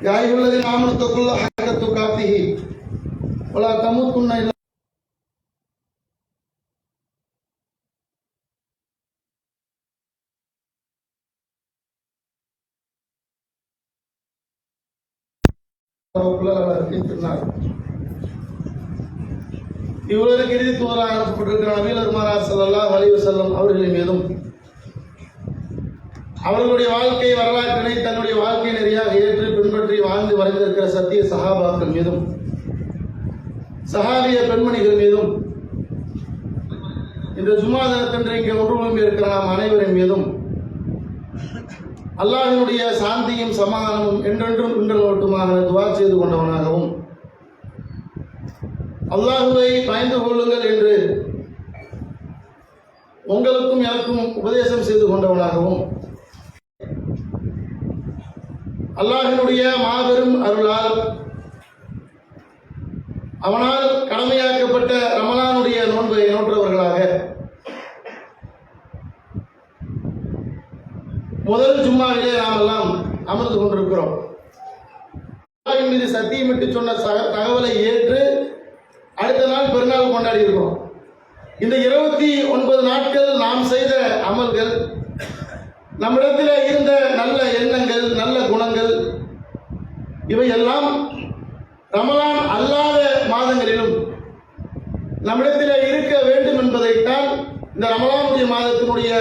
யா அய்யுஹல்லதீன ஆமனு தக்குல்லாஹ ஹக்க துகாத்திஹி வலா தமூத்துன்ன இல்லா இவ்வுலகிற்கு இறுதி தூதராக அனுப்பப்பட்டிருக்கிற நபிகள் பெருமானார் ஸல்லல்லாஹு அலைஹி வஸல்லம் அவர்களின் மீதும் அவர்களுடைய வாழ்க்கை வரலாற்றினை தன்னுடைய வாழ்க்கை நெறியாக ஏற்று பின்பற்றி வாழ்ந்து வரைந்திருக்கிற சத்திய சஹாபாக்கள் மீதும் சஹாபிய பெண்மணிகள் மீதும் இந்த ஜும்மா தினத்தன்று இங்கே ஒன்றுபுலம் இருக்கிற நாம் அனைவரின் மீதும் அல்லாஹ்வினுடைய சாந்தியும் சமாதானமும் என்றென்றும் இன்றோட்டுமாக துவா செய்து கொண்டவனாகவும் அல்லாஹ்வை பயந்து கொள்ளுங்கள் என்று உங்களுக்கும் எனக்கும் உபதேசம் செய்து கொண்டவனாகவும் அல்லாஹ்வினுடைய மாபெரும் அருளால் அவனால் கடமையாக்கப்பட்ட ரமலானுடைய நோன்பை நோற்றவர்களாக முதல் ஜும்மாவிலே நாம் எல்லாம் அமர்ந்து கொண்டிருக்கிறோம். மீது சத்தியமிட்டு சொன்ன தகவலை ஏற்று அடுத்த நாள் பெருநாள் கொண்டாடி இருக்கிறோம். இந்த 29 நாட்கள் நாம் செய்த அமல்கள், நம்மிடத்தில் இருந்த நல்ல எண்ணங்கள், நல்ல குணங்கள், இவையெல்லாம் ரமலான் அல்லாத மாதங்களிலும் நம்மிடத்தில் இருக்க வேண்டும் என்பதைத்தான் இந்த ரமலானுடைய மாதத்தினுடைய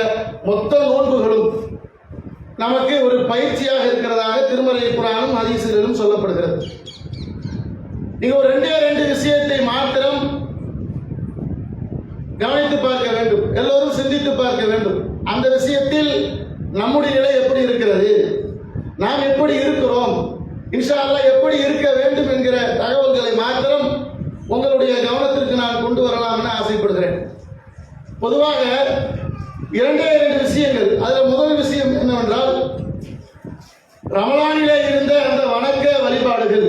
மொத்த நோன்புகளும் நமக்கு ஒரு பயிற்சியாக இருக்கிறதாக திருமறை குர்ஆனும் ஹதீஸிலும் சொல்லப்படுகிறது. நீங்க ஒரு ரெண்டு விஷயத்தை மாத்திரம் கவனித்து பார்க்க வேண்டும், எல்லோரும் சிந்தித்து பார்க்க வேண்டும். அந்த விஷயத்தில் நம்முடைய நிலை எப்படி இருக்கிறது, நாம் எப்படி இருக்கிறோம், இன்ஷா அல்லாஹ் எப்படி இருக்க வேண்டும் என்கிற தகவல்களை மாத்திரம் உங்களுடைய கவனத்திற்கு நான் கொண்டு வரலாம் என ஆசைப்படுகிறேன். பொதுவாக 2 விஷயங்கள். அதில் முதல் விஷயம் என்னவென்றால், ரமலானிலே இருந்த அந்த வணக்க வழிபாடுகள்,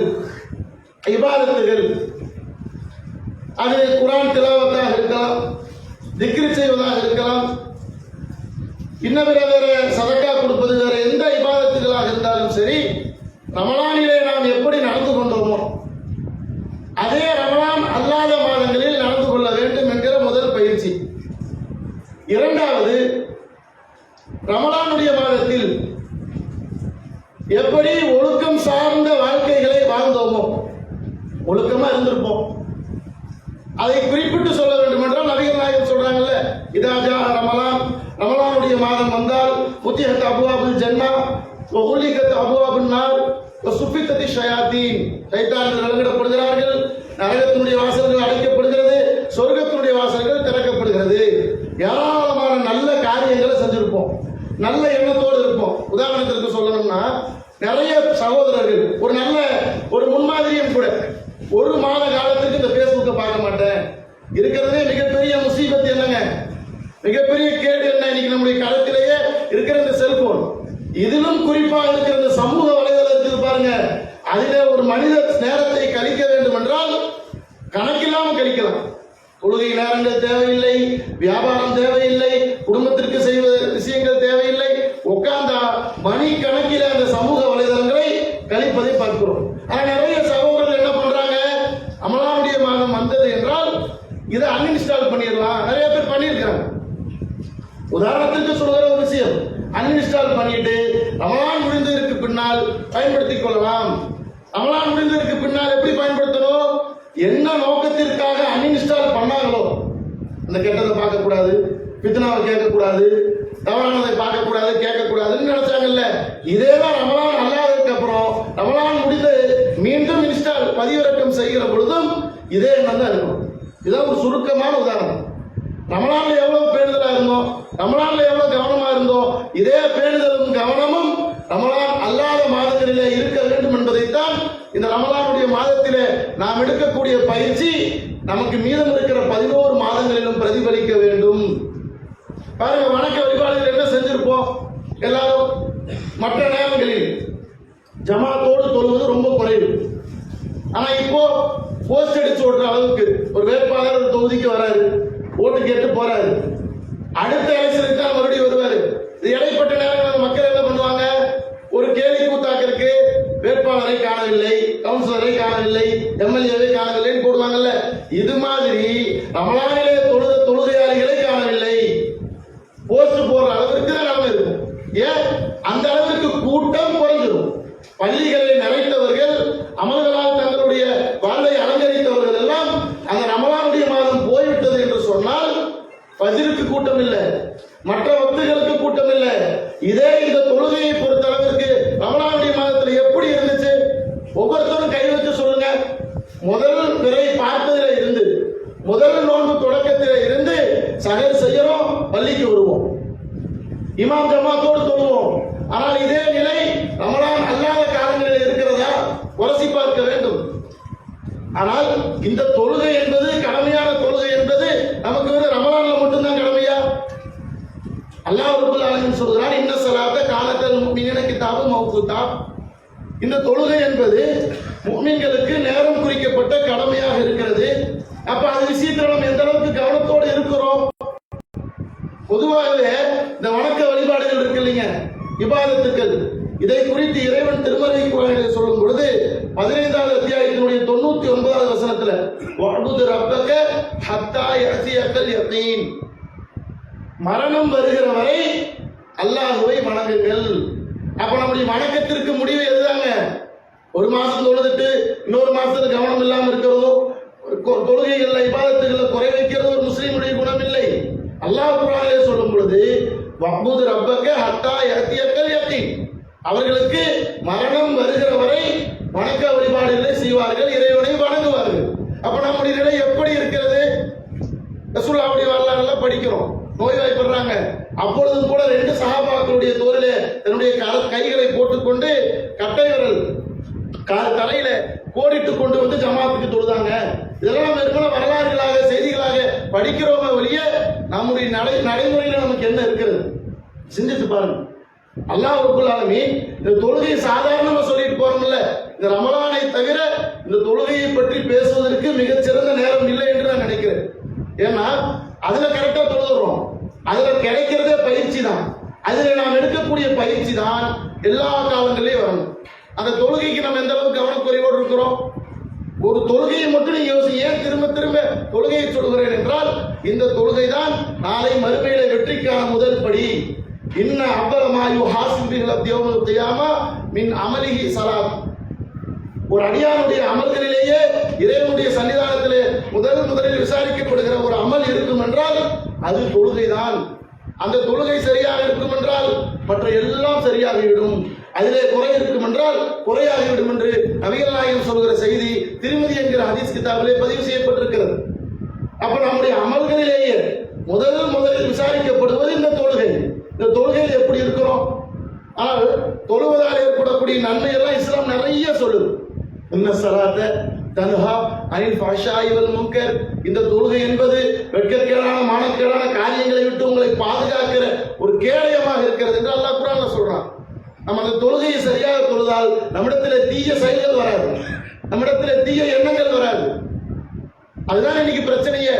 இபாதத்துகள், அது குர்ஆன் திலாவத்தாக இருக்கலாம், திக்ர் செய்வதாக இருக்கலாம், இன்னும் வேற சதக்கா கொடுப்பது, வேற எந்த இபாதத்துகளாக இருந்தாலும் சரி, ரமலானிலே நாம் எப்படி நடந்து கொண்டோமோ அதே ரமலான் அல்லாத மாதங்களில் நடந்து கொள்ள வேண்டும் என்கிற முதல் பயிற்சி. இரண்டாவது, ரமலானுடைய மாதத்தில் எப்படி ஒழுக்கம் சார்ந்த வாழ்க்கைகளை வாழ்ந்தோமோ, ஒழுக்கமா இருந்திருப்போம், அதை குறிப்பிட்டு சொல்ல வேண்டும் என்றால் நபிகள் நாயகம் சொல்றாங்கல்ல, இதா ஜா ரமலான், ரமலானுடைய மாதம் வந்தால் ஃபுத்திஹத் அப்வாபுல் ஜன்னah வ உலிகத் அப்வாபுன் நார் வ சுஃபித்தத் ஷயாத்தீன், ஷைத்தான்கள் விலங்கிடப்படுகிறார்கள், நரகத்தினுடைய வாசல்கள் அடைக்கப்படுகிறது, சொர்க்கத்தினுடைய வாசல்கள் திறக்கப்படுகிறது. ஏராளமான நல்ல காரியங்களை செஞ்சிருப்போம், நல்ல எண்ணத்தோடு இருப்போம். உதாரணத்திற்கு சொல்லணும்னா, நிறைய சகோதரர்கள் ஒரு முன்மாதிரியும் கூட, ஒரு மாத காலத்துக்கு இந்த பேஸ்புக்கை பார்க்க மாட்டேன். இருக்கிறதே மிகப்பெரிய முசீபத் என்னங்க, மிகப்பெரிய கேடு என்ன, இன்னைக்கு நம்முடைய களத்திலேயே இருக்கிற இந்த செல்போன், இதிலும் குறிப்பாக இருக்கிற இந்த சமூக வலைதளத்தில் பாருங்க, அதிலே ஒரு மனித நேரத்தை கழிக்க வேண்டும் என்றால் கணக்கில்லாமல் கழிக்கலாம். தொழுகை நேரங்கள் தேவையில்லை, வியாபாரம் தேவையில்லை, குடும்பத்திற்கு செய்வ விஷயங்கள் தேவையில்லை, உட்கார்ந்தா மணி கணக்கில் அந்த சமூக வலைதளங்களை கழிப்பதை பார்க்கிறோம். ஆனா நிறைய சகோதரர்கள் என்ன பண்றாங்க, ரமலானுடைய மாதம் வந்தது என்றால் இதை அன்இன்ஸ்டால் பண்ணிடலாம். நிறைய பேர் பண்ணியிருக்கிறாங்க. உதாரணத்திற்கு சொல்கிற ஒரு விஷயம், அன்இன்ஸ்டால் பண்ணிட்டு ரமலான் முடிந்ததற்கு பின்னால் பயன்படுத்திக் கொள்ளலாம். ரமலான் முடிந்ததற்கு பின்னால் எப்படி பயன்படுத்தணும், என்ன நோக்கத்திற்காக அன்இன்ஸ்டால் பண்ணாங்களோ, அந்த கெட்டதை பார்க்கக்கூடாது, பித்னாவை கேட்கக்கூடாது, தவறானதை பார்க்கக்கூடாது, கேட்கக்கூடாதுன்னு நினைச்சாங்கல்ல, இதேதான் ரமலான் அல்லாததுக்கு அப்புறம் ரமலான் முடிந்து மீண்டும் இன்ஸ்டால் பதிவிறக்கம் செய்கிற பொழுதும் இதே எண்ணம் தான் இருக்கும். இதான் ஒரு சுருக்கமான உதாரணம். ரமலான்ல எவ்வளவு பேணுதலா இருந்தோம், ரமலான்ல எவ்வளவு கவனமா இருந்தோம், இதே பேணுதலும் கவனமும் ரமலான் அல்லாத மாதங்களிலே இருக்க வேண்டும் என்பதைத்தான் இந்த ரமலானுடைய மாதத்திலே நாம் எடுக்கக்கூடிய பயிற்சி நமக்கு மீதம் இருக்கிற 11 மாதங்களிலும் பிரதிபலிக்க வேண்டும். பாருங்க, வணக்க வழிபாடுகள் என்ன செஞ்சிருப்போம், எல்லாரும் மற்ற நேரங்களில் ஜமாத்தோடு தொழுவது ரொம்ப குறைவு. ஆனா இப்போ போஸ்ட் அடிச்சு ஓடுற அளவுக்கு ஒரு வேட்பாளர் ஒரு தொகுதிக்கு வராரு, ஓட்டு கேட்டு போறாரு, அடுத்த எலெக்ஷனுக்கு தான் மறுபடியும் வருவாரு. இது இடைப்பட்ட நேரங்களில் மக்கள் என்ன பண்ணுவாங்க, ஒரு கேலி கூத்தாக்கிறதுக்கு வேட்பாளரை காணவில்லை, கவுன்சிலரை காணவில்லை, எம்எல்ஏவை காணவில்லைன்னு போடுவாங்கல்ல. இது மாதிரி ரமலானிலே தொழுகையாளிகளை காணவில்லை போஸ்ட் போடுற அளவிற்கு தான் நிலைமை இருக்கும். ஏன் அந்த அளவிற்கு கூட்டம் குறைஞ்சிடும். பள்ளிகளை நிறைத்தவர்கள், அமல்களால் தங்களுடைய வாழ்வை அலங்கரித்தவர்கள் எல்லாம் அந்த ரமலானுடைய மாதம் போய்விட்டது என்று சொன்னால் ஃபஜ்ருக்கு கூட்டம் இல்லை, மற்ற வக்துகளுக்கு கூட்டம் இல்லை. இதே இந்த தொழுகையை பொறுத்த அளவிற்கு ரமலானுடைய மாதத்தில் எப்படி இருந்துச்சு? ஒவ்வொருத்தரும் கை வச்சு சொல்லுங்க. முதல் பிறை பார்த்ததுல இருந்து, முதல் நோன்பு தொடக்கத்தில இருந்து சஹர் செய்யறோம், பள்ளிக்கு வருவோம், இமாம் ஜமாத்தோடு தொழுவோம். ஆனால் இதே நிலை ரமலான் அல்லாத காலங்களில் இருக்கிறதா? உரசி பார்க்க வேண்டும். ஆனால் இந்த தொழுகை என்பது, கடமையான தொழுகை என்பது நமக்கு வந்து ரமலான்ல மட்டும்தான் கடமையா? அல்லாஹ் ரப்பல் ஆலமீன் சொல்கிறார், இன்ன ஸலாத்த கானத்தல் முஃமினீன கிதாபும் மவ்கூதா. இந்த தொழுகை என்பது முஃமின்களுக்கு நேரம் குறிக்கப்பட்ட கடமையாக இருக்கிறது. அப்ப அது விஷயத்தில் நம்ம எந்த அளவுக்கு கவனத்தோடு இருக்கிறோம்? பொதுவாகவே இந்த வணக்க வழிபாடுகள் இருக்கு இல்லைங்க, இபாதத்துக்கள், இதை குறித்து இறைவன் திருமறை குர்ஆனில் சொல்லும் பொழுது 15வது அத்தியாயத்தினுடைய 99வது வசனத்துல வஅபுது ரப்பக ஹத்தா யஅதியக்கல் யகீன், மரணம் வருகிற வரை அல்லாஹ்வை வணங்குங்கள். அப்ப நம்முடைய வணக்கத்திற்கு முடிவு எதுதாங்க? ஒரு மாசம் தொழுதுட்டு இன்னொரு மாசத்துல கவனம் இல்லாம இருக்கிறதோ, தொழுகைகள்ல இபாதத்துகள்ல குறை வைக்கிறது ஒரு முஸ்லீமுடைய குணம் இல்லை. அல்லாஹ் குர்ஆனிலே சொல்லும் பொழுது வஅபுது ரப்பக ஹத்தா யஅதியக்கல் யகீன், அவர்களுக்கு மரணம் வருகிற வரை வணக்க வழிபாடுகளை செய்வார்கள், இறைவனை வணங்குவார்கள். அப்ப நம்முடைய நிலை எப்படி இருக்கிறது? ரசூலுல்லாஹ்வுடைய வரலாறுலாம் படிக்கிறோம், நோய்வாய்ப்படுறாங்க, அப்பொழுதும் கூட 2 சஹாபாக்களுடைய தோளிலே தன்னுடைய கைகளை போட்டுக்கொண்டு கட்டை விரல் தரையில கோடிட்டு கொண்டு வந்து ஜமாத்துக்கு தொழுதாங்க. இதெல்லாம் வெறுமன வரலாறுகளாக, செய்திகளாக படிக்கிறோமே ஒழிய நம்முடைய நடைமுறையில நமக்கு என்ன இருக்கிறது? சிந்தித்து பாருங்க. அல்லாஹ் ரப்பல் ஆலமீன் இந்த தொழுகையை சாதாரணமா சொல்லிட்டு போறோம்ல, இந்த ரமலானை தவிர இந்த தொழுகையை பற்றி பேசுவதற்கு மிகச்சிறந்த நேரம் இல்லை என்று நான் நினைக்கிறேன். ஏன்னா அதுல கரெக்டா தொழுதுறோம், அதுல கிடைக்கிறதே பயிற்சி தான், அதுல நாம் எடுக்கக்கூடிய பயிற்சி தான் எல்லா காலங்களிலும் வரணும். அந்த தொழுகைக்கு நம்ம எந்த அளவுக்கு கவனக்குறைவோடு இருக்கிறோம்? ஒரு தொழுகையை மட்டும் நீங்க யோசிங்க. ஏன் திரும்ப திரும்ப தொழுகையை சொல்கிறேன் என்றால், இந்த தொழுகை தான் நாளை மறுமையில வெற்றிக்கான முதல் படி. இன்ன அவ்வளமா யுஹாசிபில் யௌமல் கியாமா மின் அமலிஹி ஸலாத். ஒரு அடியானுடைய அமல்களிலேயே இறைவனுடைய சன்னிதானத்திலே முதலில் விசாரிக்கப்படுகிற ஒரு அமல் இருக்கும் என்றால் அது தொழுகைதான். அந்த தொழுகை சரியாக இருக்கும் என்றால் மற்ற எல்லாம் சரியாகிவிடும். அதிலே குறை இருக்கும் என்றால் குறையாகிவிடும் என்று நபிகள் நாயகம் சொல்கிற செய்தி திருமதி என்கிற ஹதீஸ் கிதாபிலே பதிவு செய்யப்பட்டிருக்கிறது. அப்ப நம்முடைய அமல்களிலேயே முதலில் விசாரிக்கப்படுவது இந்த தொழுகை. இந்த தொழுகையில் எப்படி இருக்கிறோம்? ஆனால் தொழுவதால் ஏற்படக்கூடிய நன்மை எல்லாம் இஸ்லாம் நிறைய சொல்லுது. இன்ன ஸலாத்த தன்ஹா அனில் ஃபஹ்ஷாஇ வல் முன்கர். இந்த தொழுகை என்பது வெட்கக்கேடான, மானக்கேடான காரியங்களை விட்டு உங்களை பாதுகாக்கிற ஒரு கேடயமாக இருக்கிறது என்று அல்லாஹ் குர்ஆன்ல சொல்றான். நம்ம அந்த தொழுகையை சரியாக தொழுதால் நம்மிடத்துல தீய செயல்கள் வராது, நம்மிடத்துல தீய எண்ணங்கள் வராது. அதுதான் இன்னைக்கு பிரச்சனையே.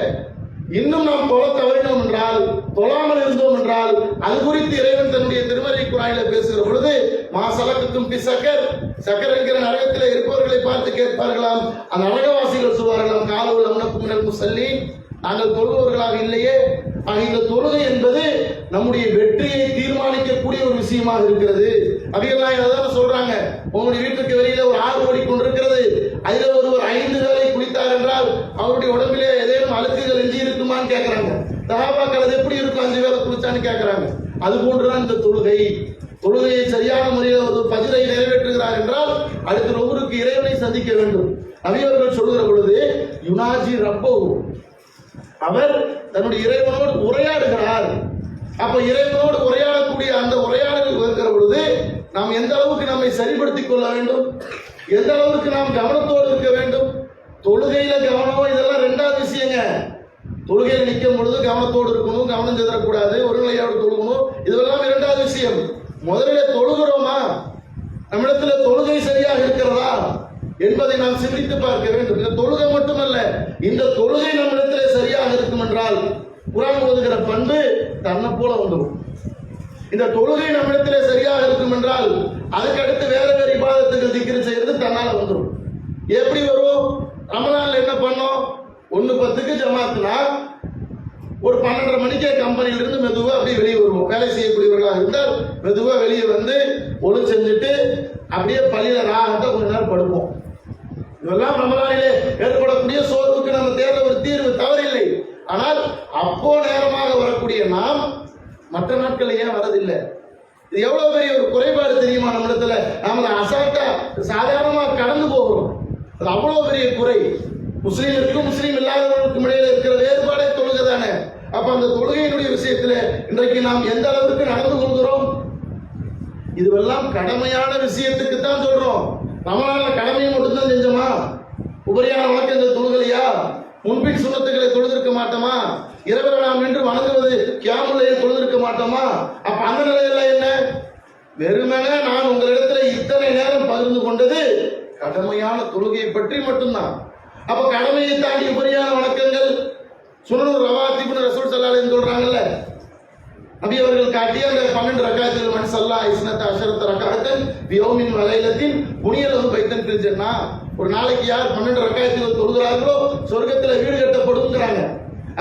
இன்னும் நாம் தொழ தவறினோம் என்றால், தொழாமல் இருந்தோம் என்றால், அது குறித்து இறைவன் தன்னுடைய திருமறை குர்ஆனிலே பேசுகிற பொழுது மாசலத்துக்கும் பிசக்கர், சக்கர் என்கிற நரகத்திலே இருப்பவர்களை பார்த்து கேட்பார்களாம். அந்த நரகவாசிகள் சொல்வார்களாம், காலவுல் அம்னக்கும் மினல் முஸல்லீன், நாங்கள் தொழுபவர்களாக இல்லையே. இந்த தொழுகை என்பது நம்முடைய வெற்றியை தீர்மானிக்கக்கூடிய ஒரு விஷயமாக இருக்கிறது. அபிகள்லாம் அதான் சொல்றாங்க, உங்களுடைய வீட்டுக்கு வெளியில ஒரு ஆறு ஓடிக்கொண்டிருக்கிறது, அதுல ஒருவர் 5 வேளை குளித்தார் என்றால் அவருடைய உடம்பிலே ஏதேனும் அழுக்குகள் எஞ்சி இருக்குமான்னு கேட்கிறாங்க. சஹாபாக்கள் அது எப்படி இருக்கும் 5 வேளை குளிச்சான்னு கேட்கிறாங்க. அது போன்றுதான் இந்த தொழுகை. தொழுகையை சரியான முறையில் ஒரு பஜ்ரை நிறைவேற்றுகிறார் என்றால் அடுத்த ஒவ்வொருக்கு இறைவனை சந்திக்க வேண்டும். நபியவர்கள் சொல்கிற பொழுது யுனாஜி ரப்பஹு, அவர் தன்னுடைய இறைவனோடு உரையாடுகிறார். அப்ப இறைவனோடு உரையாடக்கூடிய அந்த உரையாடல் இருக்கிற பொழுது நாம் எந்த அளவுக்கு நம்மை சரிப்படுத்திக் கொள்ள வேண்டும், எந்த அளவுக்கு நாம் கவனத்தோடு இருக்க வேண்டும். தொழுகையில கவனம் இதெல்லாம் 2வது விஷயங்க. தொழுகையில் நிற்கும் பொழுது கவனத்தோடு இருக்கணும், கவனம் செதறக்கூடாது, ஒருநிலையோடு தொழுகணும், இதெல்லாம் 2வது விஷயம். முதலில் தொழுகிறோமா, நம்மிடத்துல தொழுகை சரியாக இருக்கிறதா என்பதை நாம் சிந்தித்து பார்க்க வேண்டும். இந்த தொழுகை மட்டுமல்ல, இந்த தொழுகை நம்மிடத்திலே சரியாக இருக்கும் என்றால் குர்ஆன் ஓதுகிற பண்பு தன்னை போல வந்துடும். இந்த தொழுகை நம்மிடத்திலே சரியாக இருக்கும் என்றால் அதுக்கடுத்து வேற வேற இபாதத்துகள் திக்ர் செய்யறது தன்னால வந்துடும். எப்படி வரும்? ரமலான்ல என்ன பண்ணோம்? 1:10க்கு ஜமாத்துனா ஒரு 12:30 மணிக்கே கம்பெனியில இருந்து மெதுவா அப்படியே வெளியே வருவோம். வேலை செய்யக்கூடியவர்களாக இருந்தால் மெதுவா வெளியே வந்து ஒழு செஞ்சுட்டு அப்படியே பள்ளியில ராகத்தை கொஞ்ச நேரம் படுப்போம். இதெல்லாம் ரமலானிலே ஏற்படக்கூடிய சோர்வுக்கு நம்ம தேர்ந்த ஒரு தீர்வு, தவறில்லை. ஆனால் அப்போ நேரமாக வரக்கூடிய நாம் மற்ற நாட்கள் ஏன் வரதில்லை? இது எவ்வளவு பெரிய ஒரு குறைபாடு தெரியுமா? நம்மிடத்துல நாம அசால்ட்டா சாதாரணமா கடந்து போகிறோம். அது அவ்வளவு பெரிய குறை. முஸ்லீமுக்கும் முஸ்லீம் இல்லாதவர்களுக்கும் இடையில இருக்கிற வேறுபாடே தொழுகை தானே. அப்ப அந்த தொழுகையினுடைய விஷயத்துல இன்றைக்கு நாம் எந்த அளவுக்கு நடந்து கொள்கிறோம்? இதுவெல்லாம் கடமையான விஷயத்துக்கு தான் சொல்றோம். ரமலான்ல கடமையை மட்டும்தான் செஞ்சோமா? உபரியான வணக்கங்கள் தொழுகலையா? முன்பின் சுண்ணத்துக்களை தொழுதிருக்க மாட்டோமா? இரவு நாம் நின்று வணங்குவது கியாமுல்லையை தொழுதிருக்க மாட்டோமா? அப்ப அந்த நிலையில என்ன? வெறுமனே நான் உங்களிடத்துல இத்தனை நேரம் பகிர்ந்து கொண்டது கடமையான தொழுகையை பற்றி மட்டும்தான். அப்ப கடமையை தாண்டி உபரியான வணக்கங்கள் சுனனுர் ரவாத்திப்னு ரசூல் ஸல்லல்லாஹு அலைஹி சொல்றாங்கல்ல, நபி அவர்கள் காட்டிய அந்த 12 ரக்காத்துகள் மன் ஸல்லா இஸ்னத அஷரத ரக்காத்தன் ஃபி யௌமின் வ லைலத்தின் புனியலஹு பைத்தன் ஃபில் ஜன்னah. ஒரு நாளைக்கு யார் 12 ரக்காத்துகள் தொழுகிறார்களோ சொர்க்கத்துல வீடு கட்டப்படும்ங்கறாங்க.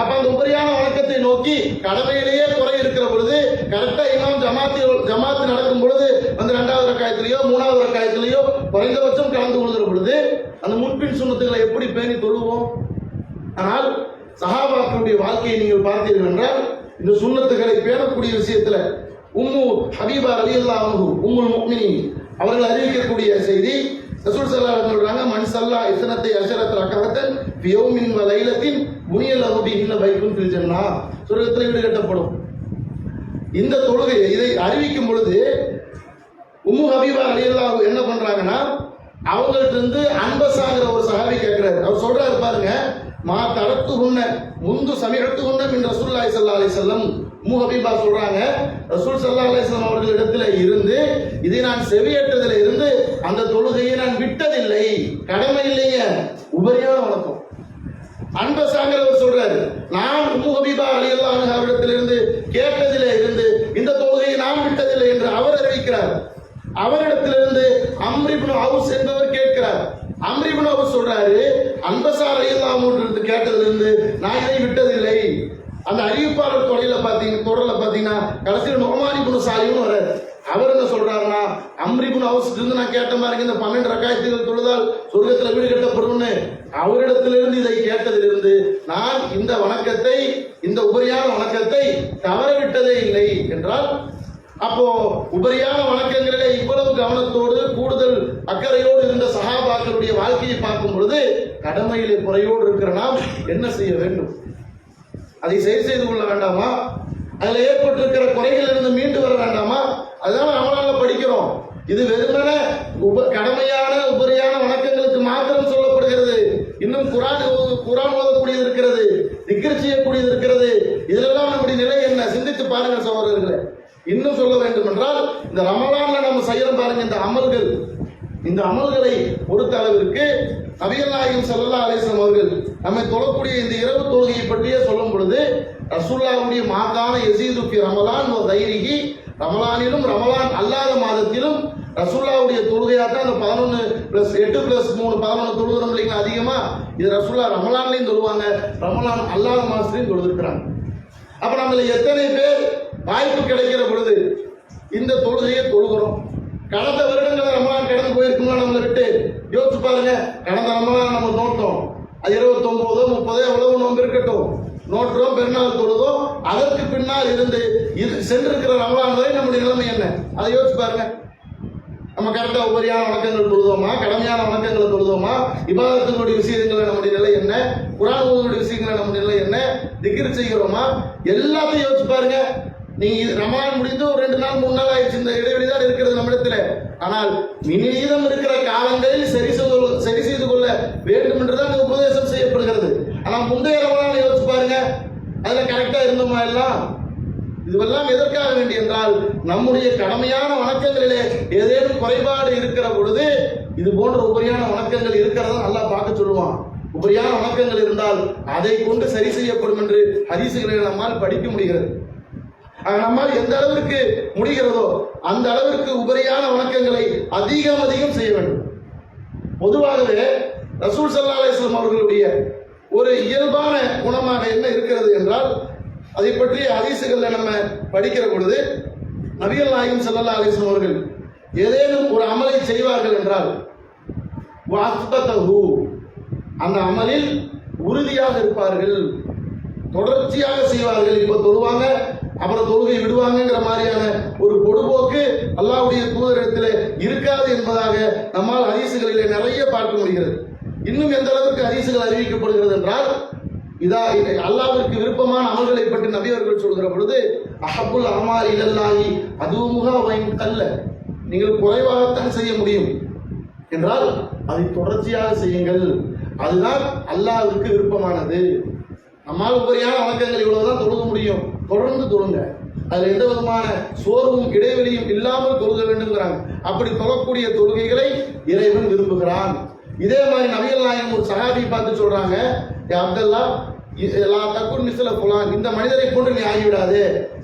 அப்ப அந்த உபரியான வணக்கத்தை நோக்கி கடமையிலேயே குறை இருக்கிற பொழுது கரெக்டா இமாம் ஜமாத் நடக்கும் பொழுது அந்த 2வது ரக்காயத்திலேயோ 3வது ரக்காயத்திலேயோ குறைந்தபட்சம் கலந்து கொள்கிற பொழுது அந்த முன்பின் சுன்னத்துகளை எப்படி பேணி தொழுவோம்? ஆனால் சஹாபாக்களுடைய வாழ்க்கையை நீங்கள் பார்த்தீர்கள் என்றால் இந்த சுன்னத்துகளை பேணக்கூடிய விஷயத்துல உம்மு ஹபீபா ரலியல்லாஹு அன்ஹு உம்முல் முஃமினீன் அவர்கள் அறிவிக்கக்கூடிய செய்தி, ரசூல் ஸல்லல்லாஹு அலைஹி சொல்றாங்க, மன் ஸல்லா இஸ்னத்தை அஷரத் ரகஅத்தன் ஃபி யௌமின் வ லைலத்தின் புனியலஹு பிஹின்ன பைத்துன் ஃபில் ஜன்னah. சொர்க்கத்தில் வீடு கட்டப்படும். இந்த தொழுகையை இதை அறிவிக்கும் பொழுது உம்மு ஹபீபா ரலியல்லாஹு என்ன பண்றாங்கன்னா, அவங்கள்ட்ட இருந்து அன்பஸாங்கிற ஒரு சஹாபி கேட்கிறாரு. அவர் சொல்றாரு பாருங்க, மா தரத்துஹுன்ன முந்து சமிஅத்துஹுன்ன மின் ரசூலுல்லாஹி ஸல்லல்லாஹு அலைஹி வஸல்லம். உம்மு ஹபீபா சொல்றாங்க, ரசூல் ஸல்லல்லாஹு அலைஹி வஸல்லம் அவர்களிடத்துல இருந்து இதை நான் செவியேற்றதில் இருந்து அந்த தொழுகையை நான் விட்டதில்லை. கடமை இல்லைங்க, உபரியான வணக்கம். அன்பஸாங்கிறவர் சொல்றாரு, நான் உம்மு ஹபீபா ரலியல்லாஹு அன்ஹா அவரிடத்திலிருந்து கேட்டதிலே இருந்து இந்த தொழுகையை நான் விட்டதில்லை என்று அவர் அறிவிக்கிறார். அவரிடத்திலிருந்து அம்ர் இப்னு அவுஸ் என்பவர் கேட்கிறார். அம்ர் இப்னு அவுஸ் சொல்றாரு, அன்பஸா ரலியல்லாஹு அன்ஹு கேட்டதிலிருந்து நான் இதை விட்டதில்லை. அந்த அறிவிப்பாளர் தொடரில பாத்தீங்கன்னா கடைசியில் நுஅமான் இப்னு சாலிம்னு வர்றாரு. அவர் என்ன சொல்றாருன்னா, அம்ர் இப்னு அவுஸ் இருந்து நான் கேட்ட மாதிரி இந்த 12 ரக்காயத்துகள் தொழுதால் சொர்க்கத்தில் வீடு கட்டப்படும்னு அவரிடத்திலிருந்து இதை கேட்டதிலிருந்து நான் இந்த வணக்கத்தை, இந்த உபரியான வணக்கத்தை தவறவிட்டதே இல்லை என்றால், அப்போ உபரியான வணக்கங்களிலே இவ்வளவு கவனத்தோடு கூடுதல் அக்கறையோடு இருந்த சஹாபாக்களுடைய வாழ்க்கையை பார்க்கும் பொழுது கடமையிலே குறையோடு இருக்கிற நாம் என்ன செய்ய வேண்டும்? அதை சரி செய்து கொள்ள வேண்டாமா? அதுல ஏற்பட்டிருக்கிற குறைகளிலிருந்து மீண்டு வர வேண்டாமா? அதனால ரமலான்ல படிக்கிறோம். இது வெறுமனே கடமையான உபரியான வணக்கங்களுக்கு மாத்திரம் சொல்லப்படுகிறது. இன்னும் குரான் ஓதக்கூடியது இருக்கிறது, திக்ர் செய்யக்கூடியது இருக்கிறது. இதெல்லாம் நம்முடைய நிலை என்ன? சிந்தித்து பாருங்க சகோதரர்களே. இன்னும் சொல்ல வேண்டும் என்றால், இந்த ரமலான்ல நம்ம செய்யறோம் பாருங்க இந்த அமல்களை பொறுத்த அளவிற்கு நபிகள் நாயகம் ஸல்லல்லாஹு அலைஹி வஸல்லம் அவர்கள் நம்மை தொழக்கூடிய இந்த இரவு தொழுகையை பற்றியே சொல்லும் பொழுது, ரசூலுல்லாஹ்வுடைய மாகான யஸீது ஃபி ரமலான் வ கைரிஹி, ரமலானிலும் ரமலான் அல்லாத மாதத்திலும் ரசூலுல்லாஹ்வுடைய தொழுகையாத்தான் அந்த 11 + 8 + 3 11 தொழுகிறோம் இல்லைங்களா அதிகமா. இது ரசூலுல்லாஹ் ரமலான்லையும் தொழுவாங்க, ரமலான் அல்லாத மாதத்திலையும் தொழுதிருக்கிறாங்க. அப்ப நம்மள எத்தனை பேர் வாய்ப்பு கிடைக்கிற பொழுது இந்த தொழுகையை தொழுகிறோம்? கடந்த வருடங்கள் ரமலான் கடந்து போயிருக்குமா நம்மளை விட்டு? யோசிச்சு பாருங்க. கடந்த ரமலான் நம்ம நோட்டோம், அது 29 30 எவ்வளவு நோன்பு இருக்கட்டும், நோட்டுறோம், பெருநாள் தொழுதோம். அதற்கு பின்னால் இருந்து இது சென்றிருக்கிற ரமலான் வரை நம்முடைய நிலைமை என்ன? அதை யோசிச்சு பாருங்க. நம்ம கரெக்டா உபரியான வணக்கங்கள் தொழுதோமா? கடமையான வணக்கங்களை தொழுதோமா? இபாதத்துடைய விஷயங்களை நம்முடைய நிலை என்ன? குர்ஆன் ஓதுவதுடைய விஷயங்களை நம்முடைய நிலை என்ன? திக்ர் செய்கிறோமா? எல்லாத்தையும் யோசிச்சு பாருங்க. நீங்க ரமலான் முடிந்து ஒரு 2 நாள் 3 நாள் ஆயிடுச்சு, இந்த இடைவெளி தான் இருக்கிறது நம்மிடத்துல. ஆனால் மீதம் இருக்கிற காலங்களில் சரி செய்து கொள்ள வேண்டும் என்றுதான் இந்த உபதேசம் செய்யப்படுகிறது. ஆனா முந்தைய ரமலான் யோசிச்சு பாருங்க, அதுல கரெக்டா இருந்தோமா எல்லாம்? இதுவெல்லாம் எதற்காக வேண்டி என்றால், நம்முடைய கடமையான வணக்கங்களிலே ஏதேனும் குறைபாடு இருக்கிற பொழுது இது போன்ற உபரியான வணக்கங்கள் இருக்கிறதா நல்லா பார்க்க சொல்லுவான். உபரியான வணக்கங்கள் இருந்தால் அதை கொண்டு சரி செய்யப்படும் என்று ஹதீசுகளை நம்மால் படிக்க முடிகிறது. நம்மால் எந்த அளவிற்கு முடிகிறதோ அந்த அளவிற்கு உபரியான வணக்கங்களை அதிகம் அதிகம் செய்ய வேண்டும். பொதுவாகவே ரசூல் ஸல்லல்லாஹு அலைஹி வஸல்லம் அவர்களுடைய ஒரு இயல்பான குணமாக என்ன இருக்கிறது என்றால், அதை பற்றி ஹதீசுகளில் நம்ம படிக்கிற பொழுது நபிகள் நாயகம் ஸல்லல்லாஹு அலைஹி வஸல்லம் அவர்கள் ஏதேனும் ஒரு அமலை செய்வார்கள் என்றால் அந்த அமலில் உறுதியாக இருப்பார்கள், தொடர்ச்சியாக செய்வார்கள். இப்ப தொழுவாங்க அப்புறம் தொழுகை விடுவாங்கங்கிற மாதிரியான ஒரு பொடுபோக்கு அல்லாஹ்வுடைய தூதரிடத்தில் இருக்காது என்பதாக நம்மால் ஹதீசுகளிலே நிறைய பார்க்க முடிகிறது. இன்னும் எந்த அளவுக்கு ஹதீசுகள் அறிவிக்கப்படுகிறது என்றால், அல்லாஹ்விற்கு விருப்பமான அமல்களை பற்றி நபி அவர்கள் சொல்கிற பொழுது அஹப்புல் அமால் இலல்லாஹி அதுமுகா வைத்தல்ல, நீங்கள் குறைவாகத்தான் செய்ய முடியும் என்றால் அதை தொடர்ச்சியாக செய்யுங்கள், அதுதான் அல்லாஹ்விற்கு விருப்பமானது. நம்மால் உபரியான வணக்கங்கள் இவ்வளவுதான் தொழுக முடியும், தொடர்ந்து தொழுங்க, அதுல எந்த விதமான சோர்வும் இடைவெளியும் இல்லாமல் தொழுக வேண்டும்ங்கிறாங்க. அப்படி தொழக்கூடிய தொழுகைகளை இறைவன் விரும்புகிறான். இதே மாதிரி நபிகள் நாயகம் ஒரு சஹாபி பார்த்து சொல்றாங்க, அப்துல்லா தக்குன் மிஸ்ல புலான், இந்த மனிதரை போன்று நீ ஆகிவிடாது.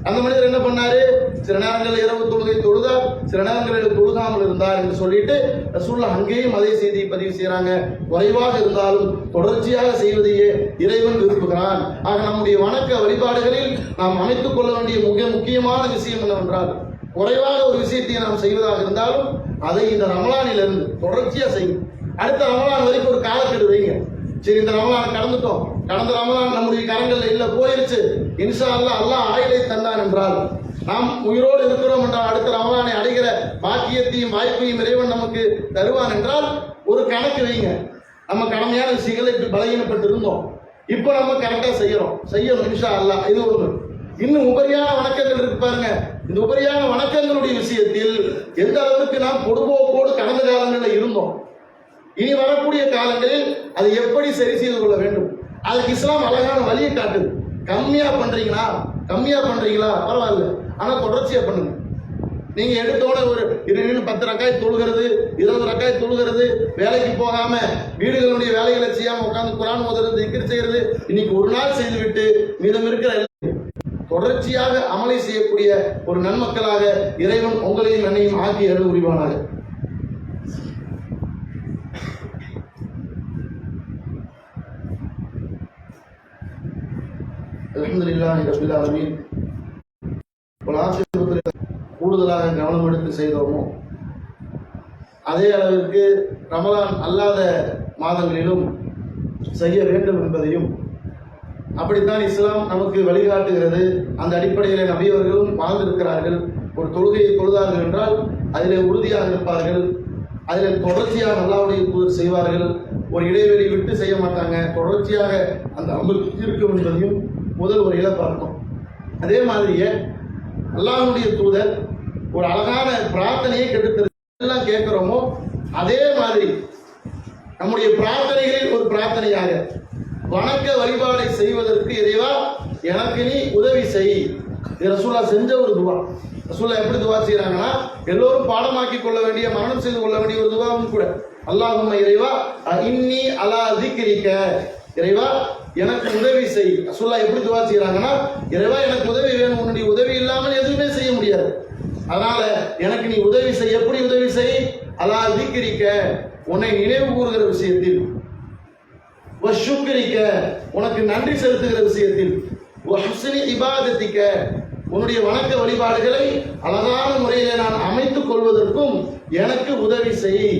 அந்த மனிதர் என்ன பண்ணாரு, சில நேரங்களில் இரவு தொழுகை தொழுதார், சில நேரங்களில் தொழுகாமல் இருந்தார் என்று சொல்லிட்டு ரசூலுல்லாஹ் அங்கேயும் அதே செய்தியை பதிவு செய்யறாங்க. குறைவாக இருந்தாலும் தொடர்ச்சியாக செய்வதையே இறைவன் விரும்புகிறான். ஆக நம்முடைய வணக்க வழிபாடுகளில் நாம் அமைத்துக் கொள்ள வேண்டிய மிக முக்கியமான விஷயம் என்னவென்றால், குறைவாக ஒரு விஷயத்தை நாம் செய்வதாக இருந்தாலும் அதை இந்த ரமலானிலிருந்து தொடர்ச்சியா செய்யும். அடுத்த ரமலான் வரைக்கும் ஒரு காலக்கெடு வைங்க. சரி, இந்த ரமலான் கடந்துட்டோம், கடந்த ரமலான் நம்முடைய கரங்கள்ல இல்ல, போயிருச்சு, இன்ஷா அல்லாஹ் அல்லாஹ் ஆயுளை தந்தான் என்றால், நாம் உயிரோடு இருக்கிறோம் என்றால் அடுத்த ரமலானை அடைகிற பாக்கியத்தையும் வாய்ப்பையும் இறைவன் நமக்கு தருவான் என்றால் ஒரு கணக்கு வைங்க. நம்ம கடமையான விஷயங்களை இப்படி பலகீனப்பட்டு இருந்தோம், இப்போ நம்ம கரெக்டா செய்யணும் இன்ஷா அல்லாஹ். இது ஒன்று. இன்னும் உபரியான வணக்கங்கள் இருக்கு பாருங்க. இந்த உபரியான வணக்கங்களுடைய விஷயத்தில் எந்த அளவுக்கு நாம் பொதுபோக்கோடு கடந்த காலங்களில் இருந்தோம், இனி வரக்கூடிய காலங்களில் அதை எப்படி சரி செய்து கொள்ள வேண்டும், அதுக்கு இஸ்லாம் அழகான வழியை காட்டுது. கம்மியா பண்றீங்களா பரவாயில்ல, ஆனா தொடர்ச்சியா பண்ணுங்க. நீங்க எடுத்தோட ஒரு 10 ரக்காய் தொழுகிறது, 20 ரக்காய் தொழுகிறது, வேலைக்கு போகாம வீடுகளுடைய வேலைகளை செய்யாம உட்கார்ந்து குர்ஆன் ஓதுறது, திக்ர் செய்யறது, இன்னைக்கு ஒரு நாள் செய்துவிட்டு மீதம் இருக்கிற தொடர்ச்சியாக அமலை செய்யக்கூடிய ஒரு நன்மக்களாக இறைவன் உங்களையும் என்னையும் ஆக்கி அருள் புரிவானாக. அல்ஹம்துலில்லாஹி ரப்பில் ஆலமீன். கூடுதலாக கவனம் எடுத்து செய்தோமோ அதே அளவிற்கு ரமலான் அல்லாத மாதங்களிலும் செய்ய வேண்டும் என்பதையும் அப்படித்தான் இஸ்லாம் நமக்கு வழிகாட்டுகிறது. அந்த அடிப்படையில் நபி அவர்களும் வாழ்ந்திருக்கிறார்கள். ஒரு தொழுகையை தொழுதார்கள் என்றால் அதிலே உறுதியாக இருப்பார்கள், அதில் தொடர்ச்சியாக அல்லாஹ்வுடைய தூதர் செய்வார்கள், ஒரு இடைவெளி விட்டு செய்ய மாட்டாங்க, தொடர்ச்சியாக அந்த அமல் இருக்கும் என்பதையும் முதல் உரையில பார்த்தோம். அதே மாதிரியே அல்லாஹ்வுடைய தூதர் ஒரு அழகான பிரார்த்தனையை எல்லாம் கேட்கிறோமோ அதே மாதிரி நம்முடைய பிரார்த்தனைகளில் ஒரு பிரார்த்தனையாக வணக்க வழிபாடை செய்வதற்கு இறைவா எனக்கு நீ உதவி செய். ரசூலுல்லாஹ் செஞ்ச ஒரு துவா. ரசூலுல்லாஹ் எப்படி துவா செய்யறாங்கன்னா, எல்லோரும் பாடமாக்கி கொள்ள வேண்டிய, மரணம் செய்து கொள்ள வேண்டிய ஒரு துவாவும் கூட. அல்லாஹும்ம இறைவா இன்னி அலா திக்ரிக, இறைவா எனக்கு உதவி செய். ரசூலுல்லாஹ் எப்படி துவா செய்யறாங்கன்னா, இறைவா எனக்கு உதவி வேணும், உன்னுடைய உதவி இல்லாமல் எதுவுமே செய்ய முடியாது, அதனால எனக்கு நீ உதவி செய். எப்படி உதவி செய்? அலா திக்ரிக, உன்னை நினைவு கூறுகிற விஷயத்தில், வஷுக்ரிக, உனக்கு நன்றி செலுத்துகிற விஷயத்தில், வஹ்ஸினி இபாதத்திக, உன்னுடைய வணக்க வழிபாடுகளை அழகான முறையிலே நான் அமைத்துக் கொள்வதற்கும் எனக்கு உதவி செய்.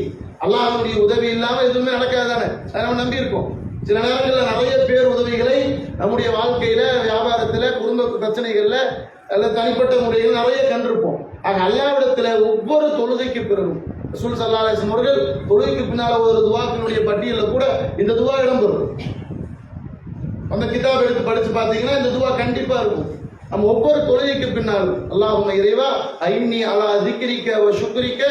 அல்லாஹ்வுடைய உதவி இல்லாமல் எதுவுமே நடக்காது தானே, அதை நம்ம நம்பி இருக்கோம். சில நேரங்களில் நிறைய பேர் உதவிகளை நம்முடைய வாழ்க்கையில, வியாபாரத்தில், குடும்ப பிரச்சனைகள்ல அல்லது தனிப்பட்ட முறையில் நிறைய கண்டிருப்போம். ஆக அல்லாஹ்விடத்தில் ஒவ்வொரு தொழுகைக்கு பிறகும் ரசூல் ஸல்லல்லாஹு அலைஹி வஸல்லம் அவர்கள் தொழுகைக்கு பின்னால ஒரு துஆக்களுடைய பட்டியலில் கூட இந்த துஆ இடம்பெறும். அந்த கிதாப் எடுத்து படிச்சு பார்த்தீங்கன்னா இந்த துஆ கண்டிப்பா இருக்கும். நம்ம ஒவ்வொரு தொழுகைக்கு பின்னால் அல்லாஹும்ம இறைவா ஐன்னி அலா திக்ரிக வ ஷுக்ரிக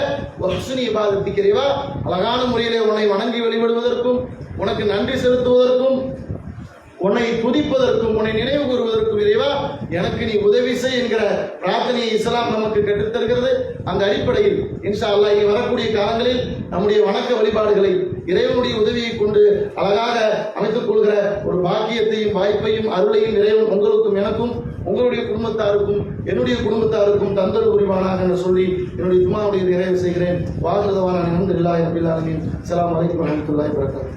வ ஹுஸ்னி இபாதத்திக, இறைவா அழகான முறையிலே உன்னை வணங்கி வழிபடுவதற்கும், உனக்கு நன்றி செலுத்துவதற்கும், உன்னை துதிப்பதற்கும், உன்னை நினைவு கூறுவதற்கும் இறைவா எனக்கு நீ உதவி செய் என்கிற பிரார்த்தனையை இஸ்லாம் நமக்கு கற்றுத்தருகிறது. அந்த அடிப்படையில் இன்ஷா அல்லாஹ் இனி வரக்கூடிய காலங்களில் நம்முடைய வணக்க வழிபாடுகளை இறைவனுடைய உதவியை கொண்டு அழகாக அமைத்துக் கொள்கிற ஒரு பாக்கியத்தையும் வாய்ப்பையும் அருளையும் இறைவன் உங்களுக்கும் எனக்கும் உங்களுடைய குடும்பத்தாருக்கும் என்னுடைய குடும்பத்தாருக்கும் தந்தல் புரிவானாக என்று சொல்லி என்னுடைய ஜும்மாவுடைய நிறைவு செய்கிறேன். வாஹிரு தஅவானா அல்ஹம்துலில்லாஹி ரப்பில் ஆலமீன். அஸ்ஸலாமு அலைக்கும் வரஹ்மத்துல்லாஹி வபரகாத்துஹு.